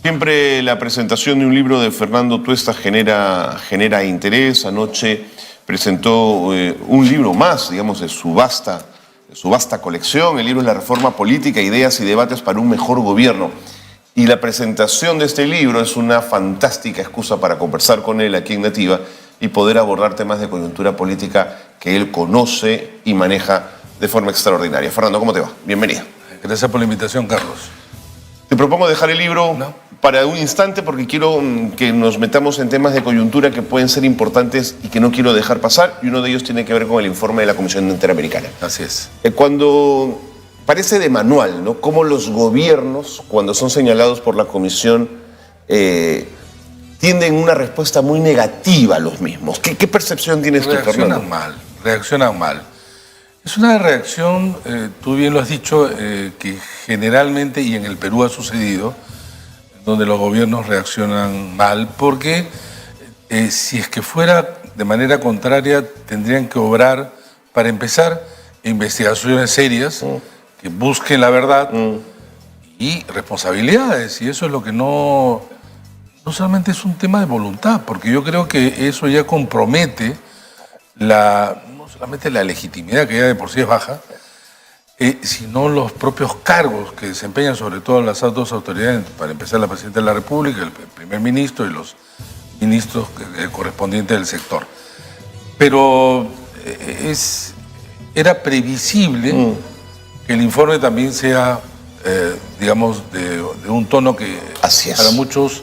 Siempre la presentación de un libro de Fernando Tuesta genera interés. Anoche presentó un libro más, digamos, de su vasta colección. El libro es La Reforma Política, Ideas y Debates para un Mejor Gobierno. Y la presentación de este libro es una fantástica excusa para conversar con él aquí en Nativa y poder abordar temas de coyuntura política que él conoce y maneja de forma extraordinaria. Fernando, ¿cómo te va? Bienvenido. Gracias por la invitación, Carlos. Te propongo dejar el libro para un instante porque quiero que nos metamos en temas de coyuntura que pueden ser importantes y que no quiero dejar pasar, y uno de ellos tiene que ver con el informe de la Comisión Interamericana. Así es. Cuando parece de manual, ¿no?, cómo los gobiernos, cuando son señalados por la Comisión, tienden una respuesta muy negativa a los mismos. ¿Qué percepción tienes tú, Fernando? Reaccionan mal. Es una reacción, tú bien lo has dicho, que generalmente, y en el Perú ha sucedido, donde los gobiernos reaccionan mal, porque si es que fuera de manera contraria, tendrían que obrar, para empezar, investigaciones serias, que busquen la verdad y responsabilidades, y eso es lo que no solamente es un tema de voluntad, porque yo creo que eso ya compromete no solamente la legitimidad, que ya de por sí es baja, sino los propios cargos que desempeñan, sobre todo las dos autoridades, para empezar la Presidenta de la República, el primer ministro y los ministros correspondientes del sector. Pero era previsible que el informe también sea, digamos, de un tono que para muchos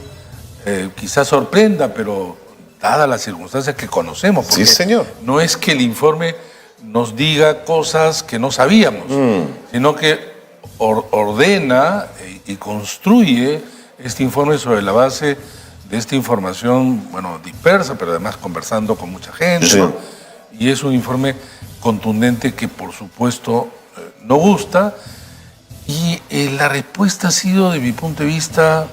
quizás sorprenda, pero dadas las circunstancias que conocemos, porque sí, señor, no es que el informe nos diga cosas que no sabíamos, sino que ordena y construye este informe sobre la base de esta información, bueno, dispersa, pero además conversando con mucha gente, sí, ¿no? Y es un informe contundente que, por supuesto, no gusta, y la respuesta ha sido, de mi punto de vista,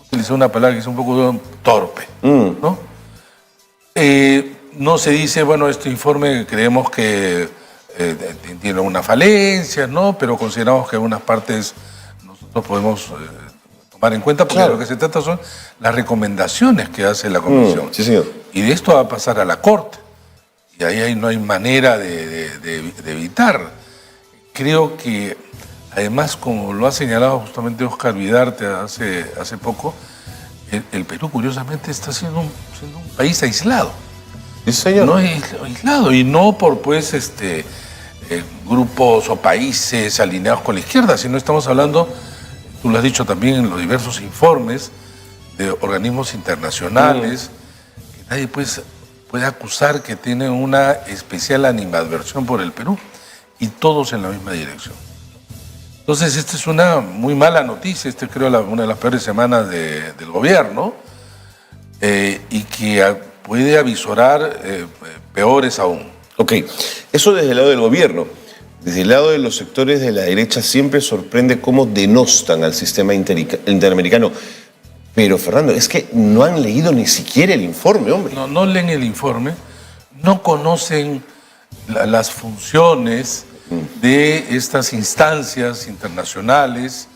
utilizar una palabra que es un poco torpe, ¿no? No se dice, bueno, este informe creemos que tiene una falencia, ¿no? Pero consideramos que algunas partes nosotros podemos tomar en cuenta, porque claro, de lo que se trata son las recomendaciones que hace la Comisión. Sí, señor. Y de esto va a pasar a la Corte. Y ahí no hay manera de evitar. Creo que, además, como lo ha señalado justamente Oscar Vidarte hace poco, el Perú, curiosamente, está siendo un país aislado. Sí, señor. No es aislado, y no por grupos o países alineados con la izquierda, sino estamos hablando, tú lo has dicho también en los diversos informes de organismos internacionales, que nadie puede acusar que tienen una especial animadversión por el Perú, y todos en la misma dirección. Entonces, esta es una muy mala noticia, creo una de las peores semanas del gobierno, y que puede avisorar peores aún. Ok, eso desde el lado del gobierno. Desde el lado de los sectores de la derecha siempre sorprende cómo denostan al sistema interamericano. Pero, Fernando, es que no han leído ni siquiera el informe, hombre. No leen el informe, no conocen las funciones de estas instancias internacionales.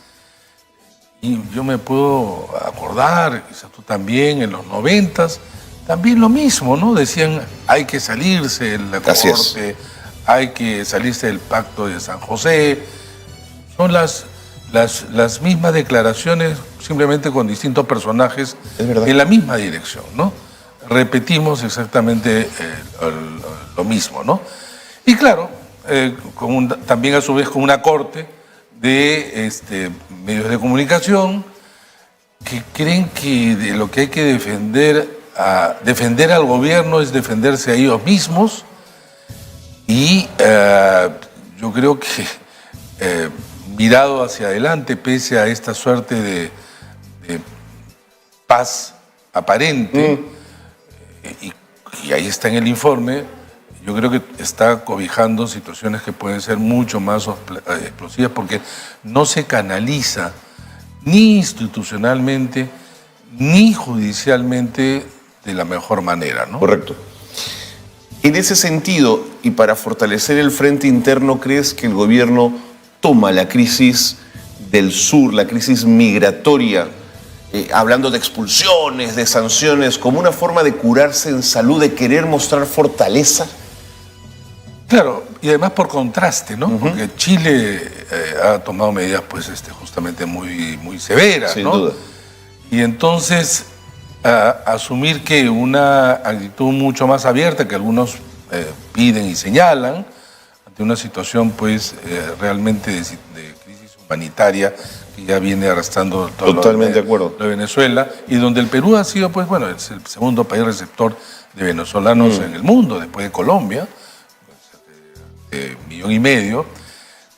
Y yo me puedo acordar, quizás tú también, en los 90s, también lo mismo, ¿no? Decían, hay que salirse de la Corte, hay que salirse del Pacto de San José. Son las mismas declaraciones, simplemente con distintos personajes en la misma dirección, ¿no? Repetimos exactamente lo mismo, ¿no? Y claro, también a su vez con una corte de medios de comunicación que creen que de lo que hay que defender al gobierno es defenderse a ellos mismos, y yo creo que mirado hacia adelante, pese a esta suerte de paz aparente, y ahí está en el informe, yo creo que está cobijando situaciones que pueden ser mucho más explosivas, porque no se canaliza ni institucionalmente ni judicialmente de la mejor manera, ¿no? Correcto. En ese sentido, y para fortalecer el frente interno, ¿crees que el gobierno toma la crisis del sur, la crisis migratoria, hablando de expulsiones, de sanciones, como una forma de curarse en salud, de querer mostrar fortaleza? Claro, y además por contraste, ¿no? Porque Chile ha tomado medidas, pues, justamente muy severas, Sin ¿no? duda. Y entonces, asumir que una actitud mucho más abierta que algunos piden y señalan, ante una situación, pues, realmente de crisis humanitaria que ya viene arrastrando todo Totalmente de acuerdo. lo de Venezuela, y donde el Perú ha sido, pues, bueno, es el segundo país receptor de venezolanos en el mundo, después de Colombia, 1,5 millones,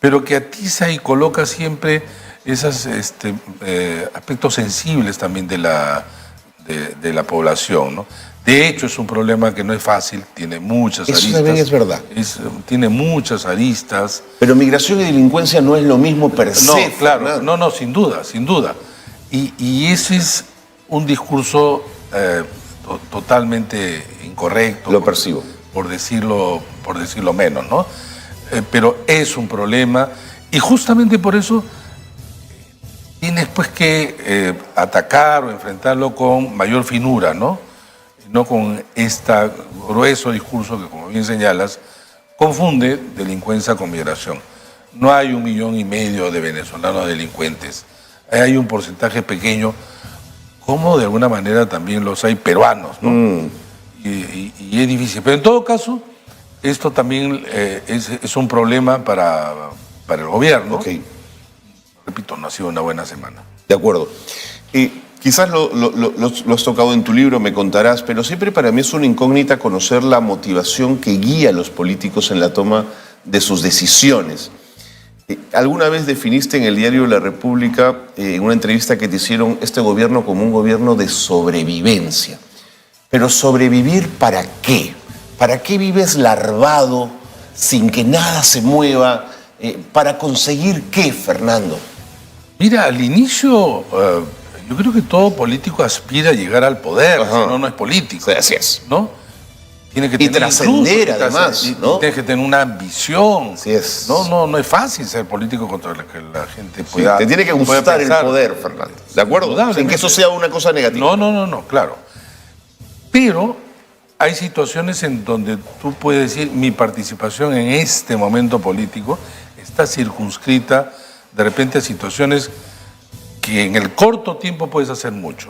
pero que atiza y coloca siempre esos aspectos sensibles también de la población, ¿no? De hecho, es un problema que no es fácil, tiene muchas aristas. Eso también es verdad. Tiene muchas aristas. Pero migración y delincuencia no es lo mismo per se. No, claro, Fernando. no, sin duda, sin duda. Y ese es un discurso totalmente incorrecto. Lo percibo. Por decirlo menos, ¿no? Pero es un problema y justamente por eso tienes, pues, que atacar o enfrentarlo con mayor finura, ¿no? No con este grueso discurso que, como bien señalas, confunde delincuencia con migración. No hay 1,5 millones de venezolanos delincuentes. Hay un porcentaje pequeño, como de alguna manera también los hay peruanos, ¿no? Y es difícil. Pero en todo caso, esto también es un problema para el gobierno. Ok. Repito, no ha sido una buena semana. De acuerdo. Quizás lo has tocado en tu libro, me contarás, pero siempre para mí es una incógnita conocer la motivación que guía a los políticos en la toma de sus decisiones. Alguna vez definiste en el diario La República, en una entrevista que te hicieron, este gobierno como un gobierno de sobrevivencia. Pero ¿sobrevivir para qué? ¿Para qué vives larvado, sin que nada se mueva? ¿Para conseguir qué, Fernando? Mira, al inicio, yo creo que todo político aspira a llegar al poder, si no, no es político. Sí, así es. ¿No? Tiene que Y tener trascender, además, ¿no? Tienes que tener una ambición. Así es. No es fácil ser político contra la que la gente pueda. Te tiene que pueda gustar el pensar. poder, Fernando. ¿De acuerdo? Indudablemente. Sin que eso sea una cosa negativa. No, claro. Pero hay situaciones en donde tú puedes decir, mi participación en este momento político está circunscrita de repente a situaciones que en el corto tiempo puedes hacer mucho.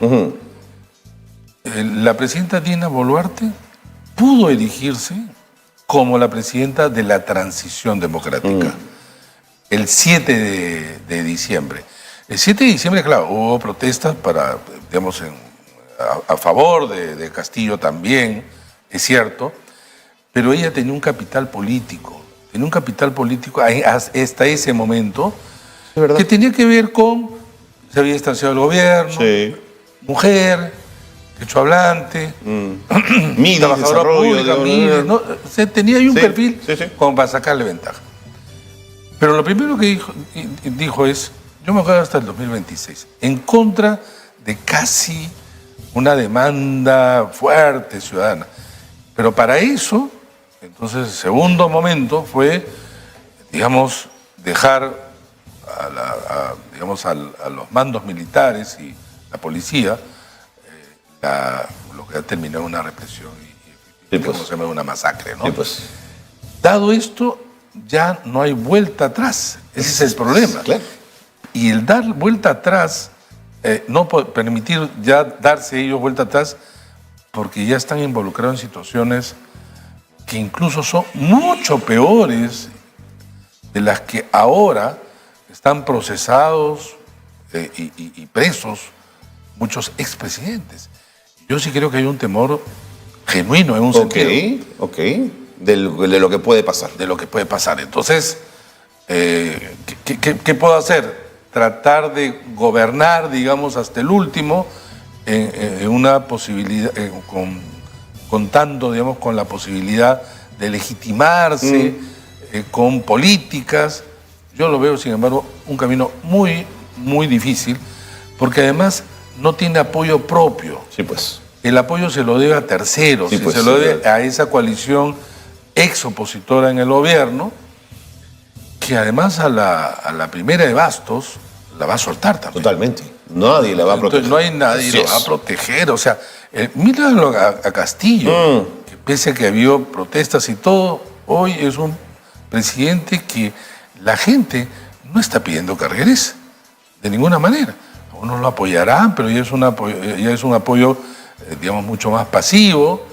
La presidenta Dina Boluarte pudo erigirse como la presidenta de la transición democrática el 7 de diciembre. El 7 de diciembre, claro, hubo protestas para, digamos, a favor de Castillo también, es cierto, pero ella tenía un capital político, hasta ese momento, ¿Es verdad? que tenía que ver con, se había distanciado del gobierno, Sí. mujer, derecho hablante, MIDI, trabajadora desarrollo, pública, MIDI, ¿no? O sea, tenía ahí un Sí, perfil sí. como para sacarle ventaja. Pero lo primero que dijo es, yo me acuerdo hasta el 2026, en contra de casi una demanda fuerte ciudadana. Pero para eso, entonces el segundo momento fue, digamos, dejar a los mandos militares y la policía lo que ha terminado en una represión y pues. como se llama, una masacre, ¿no? Sí, pues. Dado esto, ya no hay vuelta atrás. Ese es el problema. Claro. Y el dar vuelta atrás, no permitir ya darse ellos vuelta atrás, porque ya están involucrados en situaciones que incluso son mucho peores de las que ahora están procesados y presos muchos expresidentes. Yo sí creo que hay un temor genuino en un sentido. Ok. De lo que puede pasar. De lo que puede pasar. Entonces, ¿qué puedo hacer? Tratar de gobernar, digamos, hasta el último, en una posibilidad, contando, digamos, con la posibilidad de legitimarse, con políticas. Yo lo veo, sin embargo, un camino muy, muy difícil, porque además no tiene apoyo propio. Sí, pues. El apoyo se lo debe a terceros, Sí, pues, se lo sí, debe a esa coalición ex opositora en el gobierno, que además a la primera de bastos la va a soltar también. Totalmente. Nadie la va a proteger. Entonces, no hay nadie que lo va a proteger. O sea, míralo a Castillo, que pese a que había protestas y todo, hoy es un presidente que la gente no está pidiendo que regrese, de ninguna manera. Unos lo apoyarán, pero ya es un apoyo, digamos, mucho más pasivo,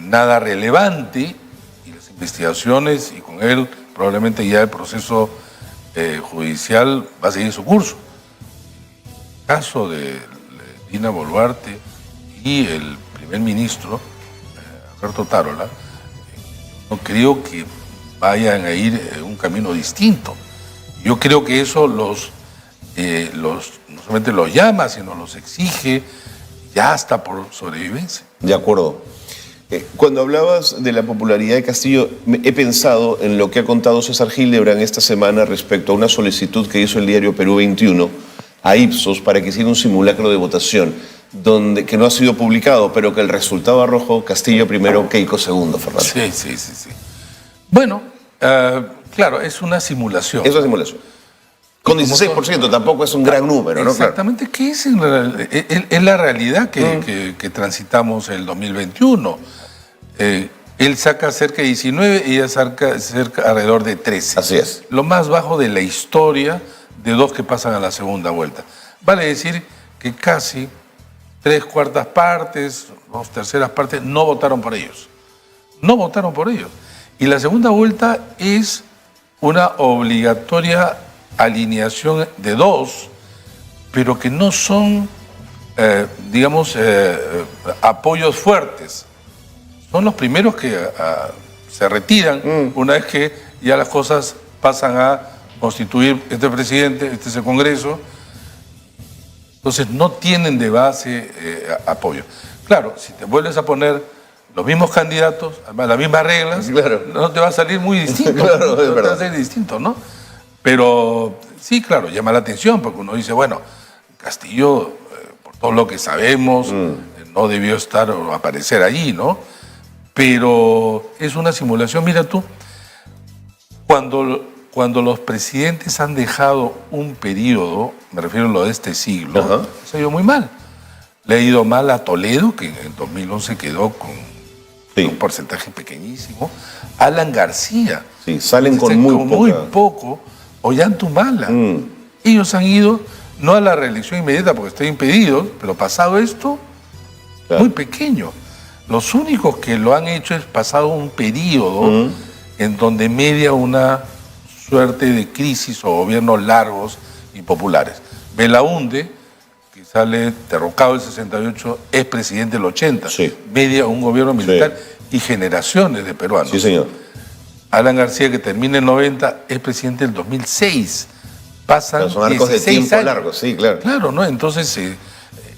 nada relevante, y las investigaciones, y con él probablemente ya el proceso judicial va a seguir su curso. El caso de Dina Boluarte y el primer ministro, Alberto Tarola, no creo que vayan a ir un camino distinto. Yo creo que eso no solamente los llama, sino los exige ya hasta por sobrevivencia. De acuerdo. Cuando hablabas de la popularidad de Castillo, he pensado en lo que ha contado César Hildebrand esta semana respecto a una solicitud que hizo el diario Perú 21 a Ipsos para que hiciera un simulacro de votación, que no ha sido publicado, pero que el resultado arrojó Castillo primero, Keiko segundo, Fernando. Sí. Bueno, claro, es una simulación. Es una simulación. Con 16% tampoco es un gran número, ¿no? Exactamente, ¿qué es es la realidad que transitamos el 2021? Él saca cerca de 19 y ella saca cerca alrededor de 13. Así es. Lo más bajo de la historia de dos que pasan a la segunda vuelta. Vale decir que casi 3/4 partes, 2/3 partes no votaron por ellos. No votaron por ellos. Y la segunda vuelta es una obligatoria alineación de dos, pero que no son, apoyos fuertes. Son los primeros que se retiran una vez que ya las cosas pasan a constituir este presidente, este es el Congreso. Entonces no tienen de base apoyo. Claro, si te vuelves a poner los mismos candidatos, además las mismas reglas, claro, no te va a salir muy distinto. Claro, no te va a salir distinto, ¿no? Pero sí, claro, llama la atención porque uno dice, bueno, Castillo, por todo lo que sabemos, no debió estar o aparecer allí, ¿no? Pero es una simulación. Mira tú, cuando los presidentes han dejado un periodo, me refiero a lo de este siglo, se ha ido muy mal. Le ha ido mal a Toledo, que en 2011 quedó con un porcentaje pequeñísimo. Alan García. Sí, salen con muy poco. Ollanta Humala. Ellos han ido, no a la reelección inmediata porque están impedidos, pero pasado esto, muy pequeño. Los únicos que lo han hecho es pasado un periodo en donde media una suerte de crisis o gobiernos largos y populares. Belaúnde, que sale derrocado el 68, es presidente del 80. Sí. Media un gobierno militar y generaciones de peruanos. Sí, señor. Alan García, que termina en 90, es presidente del 2006. Pasan son arcos de tiempo largos, sí, claro. Claro, ¿no? Entonces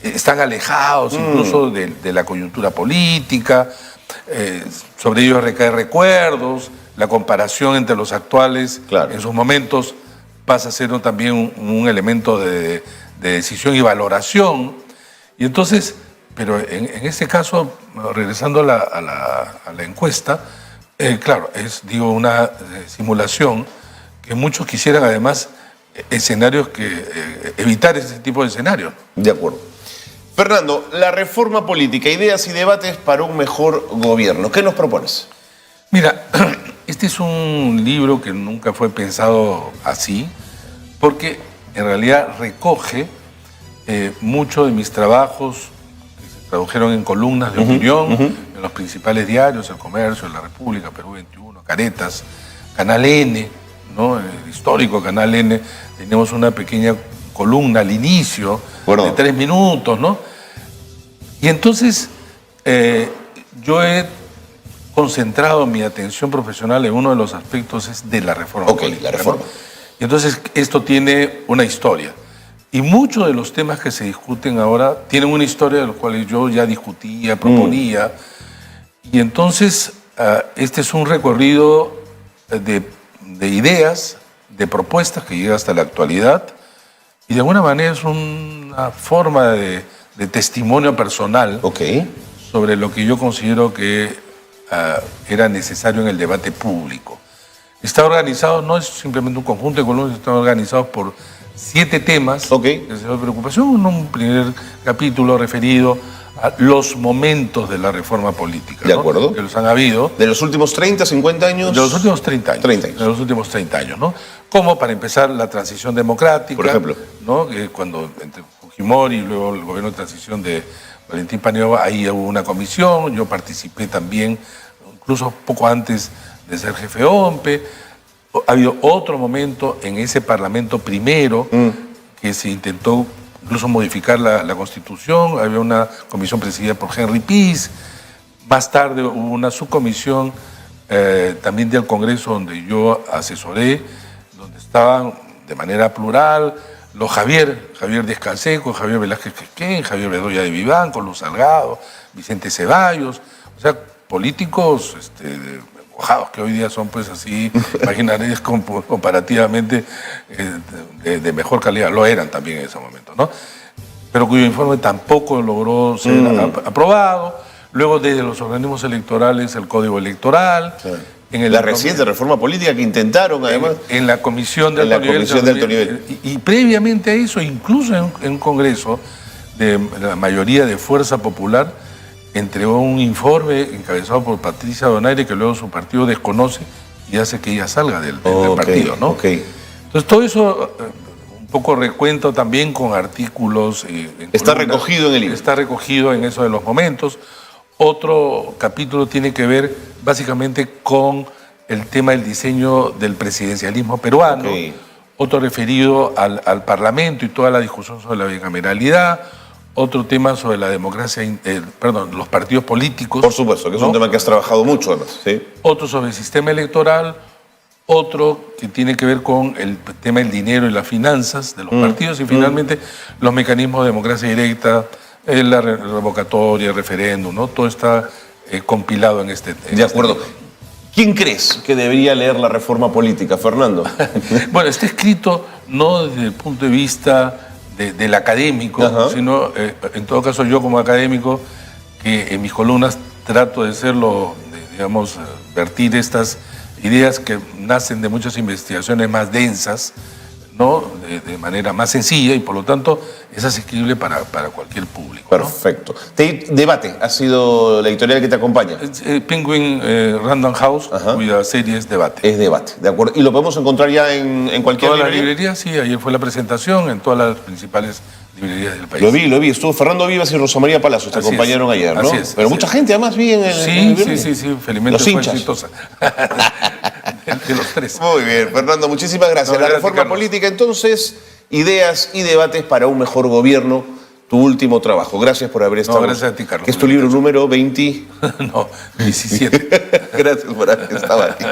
están alejados incluso de la coyuntura política, sobre ellos recaen recuerdos, la comparación entre los actuales en sus momentos pasa a ser también un elemento de decisión y valoración. Y entonces, pero en este caso, regresando a la encuesta, claro, es una simulación que muchos quisieran además escenarios evitar ese tipo de escenarios. De acuerdo. Fernando, la reforma política, ideas y debates para un mejor gobierno. ¿Qué nos propones? Mira, este es un libro que nunca fue pensado así, porque en realidad recoge muchos de mis trabajos que se tradujeron en columnas de opinión en los principales diarios, El Comercio, La República, Perú 21, Caretas, Canal N, ¿no? El histórico Canal N, tenemos una pequeña columna al inicio de 3 minutos, ¿no? Y entonces yo he concentrado mi atención profesional en uno de los aspectos de la reforma política. La reforma. ¿No? Y entonces esto tiene una historia. Y muchos de los temas que se discuten ahora tienen una historia de los cuales yo ya discutía, proponía. Y entonces este es un recorrido de ideas, de propuestas que llega hasta la actualidad. Y de alguna manera es una forma de testimonio personal sobre lo que yo considero que era necesario en el debate público. Está organizado, no es simplemente un conjunto de columnas, están organizados por 7 temas Ok. que se de preocupación. Un primer capítulo referido a los momentos de la reforma política. De acuerdo. Que los han habido. ¿De los últimos 30, 50 años? De los últimos 30 años. 30 años. De los últimos 30 años, ¿no? Como para empezar la transición democrática. Por ejemplo. ¿No? Cuando entre Fujimori y luego el gobierno de transición de Valentín Paniagua, ahí hubo una comisión, yo participé también, incluso poco antes de ser jefe de OMPE. Ha habido otro momento en ese Parlamento primero que se intentó incluso modificar la Constitución. Había una comisión presidida por Henry Pease. Más tarde hubo una subcomisión también del Congreso donde yo asesoré, donde estaban de manera plural los Javier Díaz Canseco, Javier Velázquez Quisquén, Javier Bedoya de Vivanco, Luz Salgado, Vicente Ceballos, o sea, políticos mojados que hoy día son pues así, imaginarías comparativamente de mejor calidad, lo eran también en ese momento, ¿no? Pero cuyo informe tampoco logró ser aprobado. Luego desde los organismos electorales el Código Electoral. Sí. La reciente reforma política que intentaron, además. En la Comisión de Alto Nivel. Y previamente a eso, incluso en un Congreso de la mayoría de Fuerza Popular, entregó un informe encabezado por Patricia Donaire que luego su partido desconoce y hace que ella salga del partido, ¿no? Okay. Entonces todo eso, un poco recuento también con artículos. Está recogido en el libro. Está recogido en eso de los momentos. Otro capítulo tiene que ver básicamente con el tema del diseño del presidencialismo peruano. Okay. Otro referido al Parlamento y toda la discusión sobre la bicameralidad. Otro tema sobre la democracia, los partidos políticos. Por supuesto, que es un tema que has trabajado mucho además. ¿Sí? Otro sobre el sistema electoral. Otro que tiene que ver con el tema del dinero y las finanzas de los partidos. Y finalmente los mecanismos de democracia directa, la revocatoria, el referéndum, ¿no? Todo está compilado en este tema. De acuerdo. ¿Quién crees que debería leer la reforma política, Fernando? Bueno, está escrito no desde el punto de vista del académico, sino en todo caso yo como académico, que en mis columnas trato de serlo, digamos, vertir estas ideas que nacen de muchas investigaciones más densas, ¿no? De manera más sencilla y por lo tanto es asequible para cualquier público. Perfecto. ¿No? Debate ha sido la editorial que te acompaña. Penguin Random House, cuya serie es Debate. Es Debate, de acuerdo. ¿Y lo podemos encontrar ya en cualquier librería? librería? Todas las librerías, sí, ayer fue la presentación en todas las principales librerías del país. Lo vi. Estuvo Fernando Vivas y Rosa María Palacios, te acompañaron ayer, ¿no? Así es. Pero mucha gente además vi en el... Sí, felizmente los fue hinchas. exitosa. De los 3. Muy bien, Fernando, muchísimas gracias. La reforma política, entonces, ideas y debates para un mejor gobierno, tu último trabajo. Gracias por haber estado. No, gracias a ti, Carlos. ¿Qué es tu libro número 20? No, 17. Gracias por haber estado aquí.